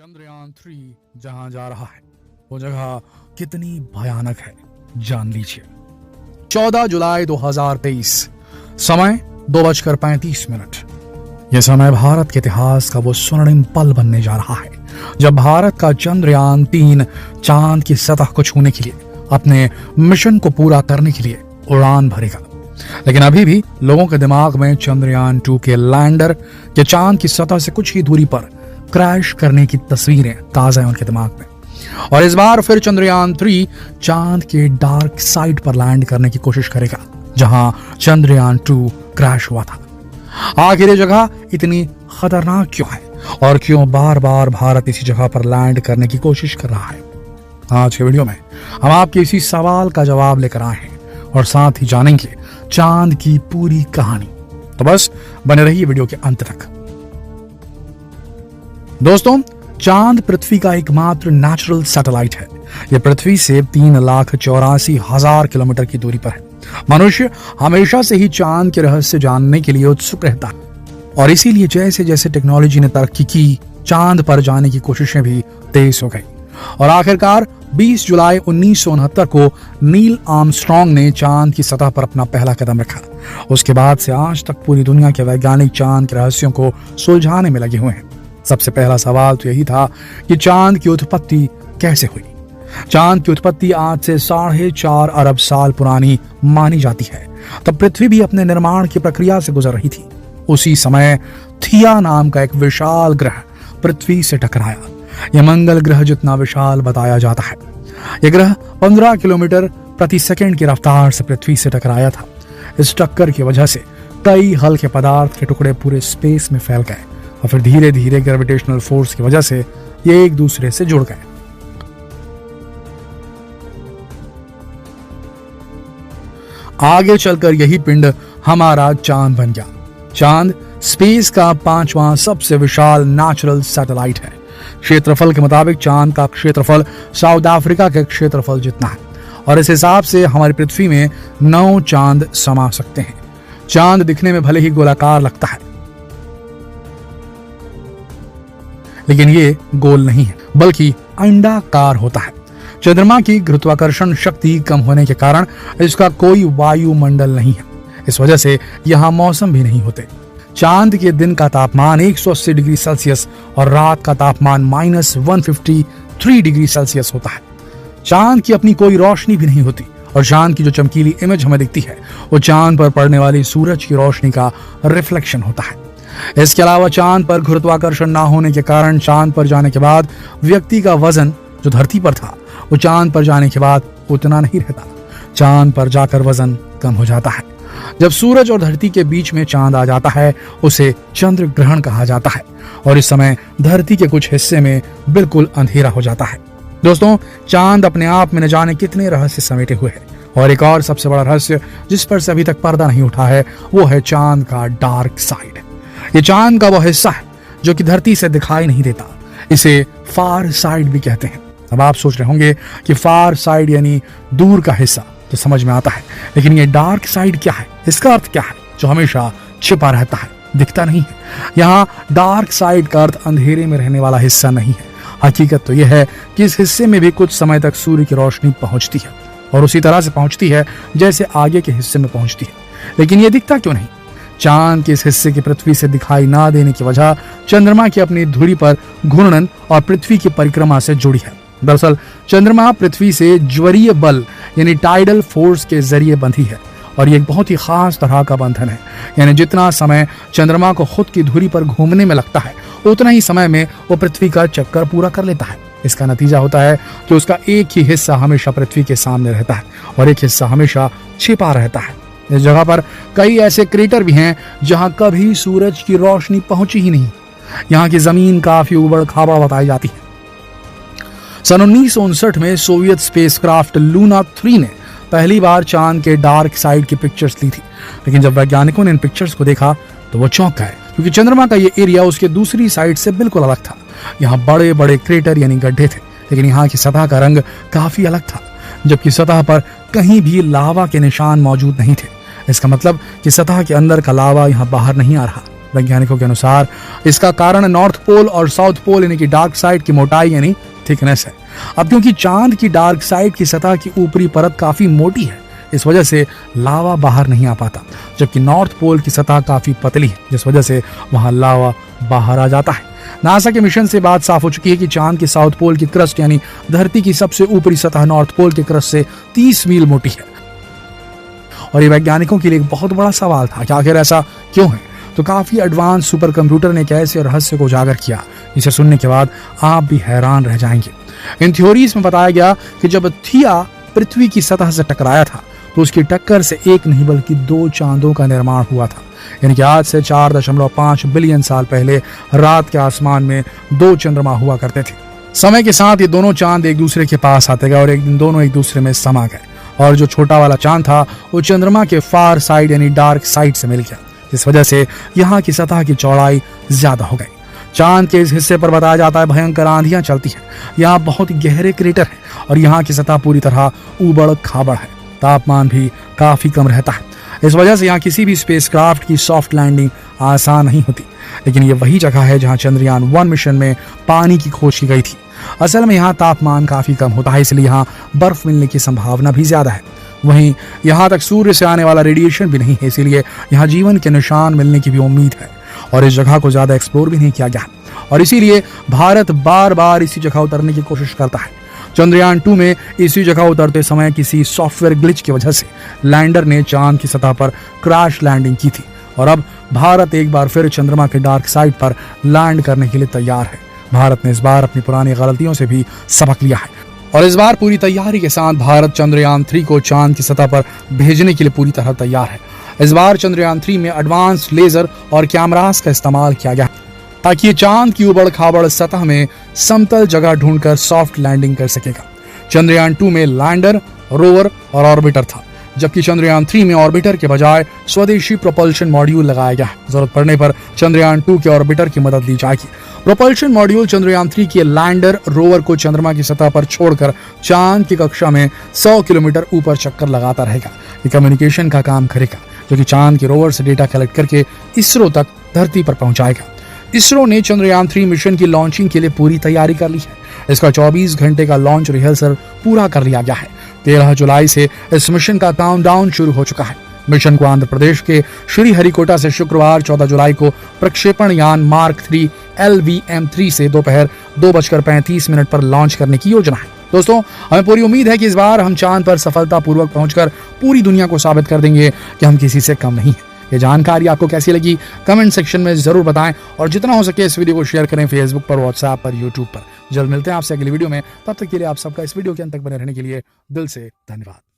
चंद्रयान 3 जहां जा रहा है वो जगह कितनी भयानक है जान लीजिए। 14 जुलाई 2023, समय 2:35। यह समय भारत के इतिहास का वो स्वर्णिम पल बनने जा रहा है जब भारत का चंद्रयान 3 चांद की सतह को छूने के लिए अपने मिशन को पूरा करने के लिए उड़ान भरेगा। लेकिन अभी भी लोगों के दिमाग में चंद्रयान 2 के लैंडर के चांद की सतह से कुछ ही दूरी पर क्रैश करने की तस्वीरें ताजा है उनके दिमाग में। और इस बार फिर चंद्रयान 3 चांद के डार्क साइड पर लैंड करने की कोशिश करेगा जहां चंद्रयान 2 क्रैश हुआ था। आखिर ये जगह इतनी खतरनाक क्यों है और क्यों बार बार भारत इसी जगह पर लैंड करने की कोशिश कर रहा है? आज के वीडियो में हम आपके इसी सवाल का जवाब लेकर आए हैं और साथ ही जानेंगे चांद की पूरी कहानी। तो बस बने रहिए वीडियो के अंत तक। दोस्तों, चांद पृथ्वी का एकमात्र नेचुरल सैटेलाइट है। यह पृथ्वी से 3,84,000 किलोमीटर की दूरी पर है। मनुष्य हमेशा से ही चांद के रहस्य जानने के लिए उत्सुक रहता है और इसीलिए जैसे जैसे टेक्नोलॉजी ने तरक्की की, चांद पर जाने की कोशिशें भी तेज हो गई और आखिरकार 20 जुलाई 1969 को नील आर्मस्ट्रांग ने चांद की सतह पर अपना पहला कदम रखा। उसके बाद से आज तक पूरी दुनिया के वैज्ञानिक चांद के रहस्यों को सुलझाने में लगे हुए हैं। सबसे पहला सवाल तो यही था कि चांद की उत्पत्ति कैसे हुई। चांद की उत्पत्ति आज से 4.5 अरब साल पुरानी मानी जाती है। तब पृथ्वी भी अपने निर्माण की प्रक्रिया से गुजर रही थी। उसी समय थिया नाम का एक विशाल ग्रह पृथ्वी से टकराया। यह मंगल ग्रह जितना विशाल बताया जाता है। यह ग्रह 15 किलोमीटर प्रति सेकंड की रफ्तार से पृथ्वी से टकराया था। इस टक्कर की वजह से कई हल्के पदार्थ के टुकड़े पूरे स्पेस में फैल गए और फिर धीरे धीरे ग्रेविटेशनल फोर्स की वजह से ये एक दूसरे से जुड़ गए। आगे चलकर यही पिंड हमारा चांद बन गया। चांद स्पेस का 5वां सबसे विशाल नेचुरल सैटेलाइट है। क्षेत्रफल के मुताबिक चांद का क्षेत्रफल साउथ अफ्रीका के क्षेत्रफल जितना है और इस हिसाब से हमारी पृथ्वी में 9 चांद समा सकते हैं। चांद दिखने में भले ही गोलाकार लगता है लेकिन ये गोल नहीं है बल्कि अंडाकार होता है। चंद्रमा की गुरुत्वाकर्षण शक्ति कम होने के कारण इसका कोई वायुमंडल नहीं है। इस वजह से यहाँ मौसम भी नहीं होते। चांद के दिन का तापमान 180 डिग्री सेल्सियस और रात का तापमान -153 डिग्री सेल्सियस होता है। चांद की अपनी कोई रोशनी भी नहीं होती और चांद की जो चमकीली इमेज हमें दिखती है वो चांद पर पड़ने वाली सूरज की रोशनी का रिफ्लेक्शन होता है। इसके अलावा चांद पर गुरुत्वाकर्षण ना होने के कारण चांद पर जाने के बाद व्यक्ति का वजन जो धरती पर था वो चांद पर जाने के बाद उतना नहीं रहता। चांद पर जाकर वजन कम हो जाता है। जब सूरज और धरती के बीच में चांद आ जाता है उसे चंद्र ग्रहण कहा जाता है और इस समय धरती के कुछ हिस्से में बिल्कुल अंधेरा हो जाता है। दोस्तों, चांद अपने आप में न जाने कितने रहस्य समेटे हुए है और एक और सबसे बड़ा रहस्य जिस पर से अभी तक पर्दा नहीं उठा है वो है चांद का डार्क साइड। ये चांद का वो हिस्सा है जो कि धरती से दिखाई नहीं देता। इसे फार साइड भी कहते हैं। अब आप सोच रहे होंगे कि फार साइड यानी दूर का हिस्सा, तो समझ में आता है, लेकिन ये डार्क साइड क्या है, इसका अर्थ क्या है? जो हमेशा छिपा रहता है, दिखता नहीं है। यहाँ डार्क साइड का अर्थ अंधेरे में रहने वाला हिस्सा नहीं है। हकीकत तो यह है कि इस हिस्से में भी कुछ समय तक सूर्य की रोशनी पहुंचती है और उसी तरह से पहुंचती है जैसे आगे के हिस्से में पहुंचती है। लेकिन ये दिखता क्यों नहीं? चांद के इस हिस्से की पृथ्वी से दिखाई ना देने की वजह चंद्रमा की अपनी धुरी पर घूर्णन और पृथ्वी की परिक्रमा से जुड़ी है। दरअसल चंद्रमा पृथ्वी से ज्वरीय बल यानी टाइडल फोर्स के जरिए बंधी है और ये एक बहुत ही खास तरह का बंधन है। यानी जितना समय चंद्रमा को खुद की धुरी पर घूमने में लगता है उतना ही समय में वो पृथ्वी का चक्कर पूरा कर लेता है। इसका नतीजा होता है कि उसका एक ही हिस्सा हमेशा पृथ्वी के सामने रहता है और एक हिस्सा हमेशा छिपा रहता है। इस जगह पर कई ऐसे क्रेटर भी हैं जहां कभी सूरज की रोशनी पहुंची ही नहीं। यहाँ की जमीन काफी उबड़ खाबड़ बताई जाती है। सन 1959 में सोवियत स्पेसक्राफ्ट लूना 3 ने पहली बार चांद के डार्क साइड की पिक्चर्स ली थी। लेकिन जब वैज्ञानिकों ने इन पिक्चर्स को देखा तो वो चौंक गए क्योंकि चंद्रमा का ये एरिया उसके दूसरी साइड से बिल्कुल अलग था। यहाँ बड़े बड़े क्रेटर यानी गड्ढे थे लेकिन यहाँ की सतह का रंग काफी अलग था, जबकि सतह पर कहीं भी लावा के निशान मौजूद नहीं थे। इसका मतलब कि सतह के अंदर का लावा यहाँ बाहर नहीं आ रहा वैज्ञानिकों के अनुसार इसका कारण नॉर्थ पोल और साउथ पोल यानी कि डार्क साइड की मोटाई यानी थिकनेस है। अब क्योंकि चांद की डार्क साइड की सतह की ऊपरी परत काफी मोटी है, इस वजह से लावा बाहर नहीं आ पाता, जबकि नॉर्थ पोल की सतह काफी पतली है, जिस वजह से वहां लावा बाहर आ जाता है। नासा के मिशन से बात साफ हो चुकी है कि चांद के साउथ पोल की क्रस्ट यानी धरती की सबसे ऊपरी सतह नॉर्थ पोल की क्रस्ट से 30 मील मोटी है। और ये वैज्ञानिकों के लिए एक बहुत बड़ा सवाल था कि आखिर ऐसा क्यों है। तो काफी एडवांस सुपर कंप्यूटर ने एक ऐसे रहस्य को उजागर किया जिसे सुनने के बाद आप भी हैरान रह जाएंगे। इन थ्योरीज में बताया गया कि जब थिया पृथ्वी की सतह से टकराया था तो उसकी टक्कर से एक नहीं बल्कि 2 चांदों का निर्माण हुआ था। यानी कि आज से 4.5 बिलियन साल पहले रात के आसमान में 2 चंद्रमा हुआ करते थे। समय के साथ ये दोनों चांद एक दूसरे के पास आते गए और एक दिन दोनों एक दूसरे में समा गए, और जो छोटा वाला चांद था वो चंद्रमा के फार साइड यानी डार्क साइड से मिल गया, जिस वजह से यहाँ की सतह की चौड़ाई ज्यादा हो गई। चांद के इस हिस्से पर बताया जाता है भयंकर आंधियां चलती हैं। यहाँ बहुत गहरे क्रेटर है और यहाँ की सतह पूरी तरह उबड़ खाबड़ है। तापमान भी काफी कम रहता है। इस वजह से यहाँ किसी भी स्पेसक्राफ्ट की सॉफ्ट लैंडिंग आसान नहीं होती। लेकिन ये वही जगह है जहाँ चंद्रयान 1 मिशन में पानी की खोज की गई थी। असल में यहाँ तापमान काफी कम होता है, इसलिए यहाँ बर्फ मिलने की संभावना भी ज्यादा है। वहीं यहाँ तक सूर्य से आने वाला रेडिएशन भी नहीं है, इसीलिए यहाँ जीवन के निशान मिलने की भी उम्मीद है। और इस जगह को ज्यादा एक्सप्लोर भी नहीं किया गया, और इसीलिए भारत बार बार इसी जगह उतरने की कोशिश करता है। चंद्रयान 2 में इसी जगह उतरते समय किसी सॉफ्टवेयर ग्लिच की वजह से लैंडर ने चांद की सतह पर क्रैश लैंडिंग की थी, और अब भारत एक बार फिर चंद्रमा के डार्क साइड पर लैंड करने के लिए तैयार है। भारत ने इस बार अपनी पुरानी गलतियों से भी सबक लिया है, और इस बार पूरी तैयारी के साथ भारत चंद्रयान 3 को चांद की सतह पर भेजने के लिए पूरी तरह तैयार है। इस बार चंद्रयान 3 में एडवांस लेजर और कैमरास का इस्तेमाल किया गया ताकि ये चांद की उबड़ खाबड़ सतह में समतल जगह ढूंढकर सॉफ्ट लैंडिंग कर सकेगा। चंद्रयान 2 में लैंडर, रोवर और ऑर्बिटर था, जबकि चंद्रयान 3 में ऑर्बिटर के बजाय स्वदेशी प्रोपल्शन मॉड्यूल लगाया गया। जरूरत पड़ने पर चंद्रयान 2 के ऑर्बिटर की मदद ली जाएगी। प्रोपल्शन मॉड्यूल चंद्रयान 3 के लैंडर रोवर को चंद्रमा की सतह पर छोड़कर चांद की कक्षा में 100 किलोमीटर ऊपर चक्कर लगाता रहेगा। ये कम्युनिकेशन का काम करेगा, जो कि चांद के रोवर से डेटा कलेक्ट करके इसरो तक धरती पर पहुंचाएगा। इसरो ने चंद्रयान 3 मिशन की लॉन्चिंग के लिए पूरी तैयारी कर ली है। इसका 24 घंटे का लॉन्च रिहर्सल पूरा कर लिया गया है। 13 जुलाई से इस मिशन का काउंटडाउन शुरू हो चुका है। मिशन को आंध्र प्रदेश के श्रीहरिकोटा से शुक्रवार 14 जुलाई को प्रक्षेपण यान मार्क 3 LVM-3 से दोपहर 2:35 पर लॉन्च करने की योजना है। दोस्तों, हमें पूरी उम्मीद है कि इस बार हम चांद पर सफलतापूर्वक पहुंचकर पूरी दुनिया को साबित कर देंगे कि हम किसी से कम नहीं हैं। ये जानकारी आपको कैसी लगी कमेंट सेक्शन में जरूर बताएं, और जितना हो सके इस वीडियो को शेयर करें फेसबुक पर, व्हाट्सएप पर, यूट्यूब पर। जल्द मिलते हैं आपसे अगली वीडियो में। तब तक के लिए आप सबका इस वीडियो के अंत तक बने रहने के लिए दिल से धन्यवाद।